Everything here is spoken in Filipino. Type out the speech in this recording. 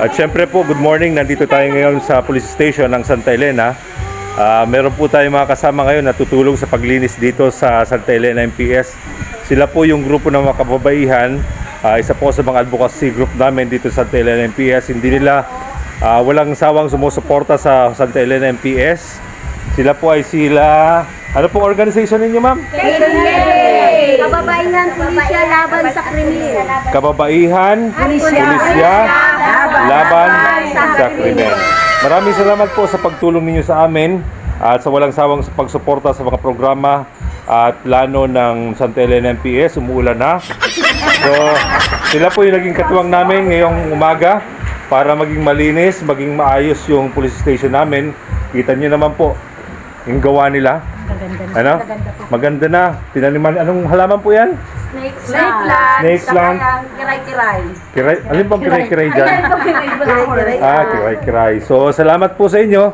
At syempre po, good morning. Nandito tayo ngayon sa police station ng Santa Elena. Meron po tayong mga kasama ngayon na tutulong sa paglinis dito sa Santa Elena MPS. Sila po yung grupo ng mga kababaihan. Isa po sa mga advocacy group namin dito sa Santa Elena MPS. Hindi nila walang sawang sumusuporta sa Santa Elena MPS. Sila po ay ano pong organization ninyo, ma'am? Kababaihan Pulisya Laban sa Krimen. Kababaihan Pulisya Laban sa Krimen. Maraming salamat po sa pagtulong ninyo sa amin at sa walang sawang pagsuporta sa mga programa at plano ng Santa Elena MPS. Umuulan na. So, sila po yung naging katuwang namin ngayong umaga para maging malinis, maging maayos yung police station namin. Kita nyo naman po yung gawa nila. Ano? Maganda na. Tinaniman. Anong halaman po yan? Snake plant. Snake plant. Kiray-kiray. Kiray? Alin bang kiray-kiray dyan? Kiray-kiray. Kiray-kiray. So, salamat po sa inyo.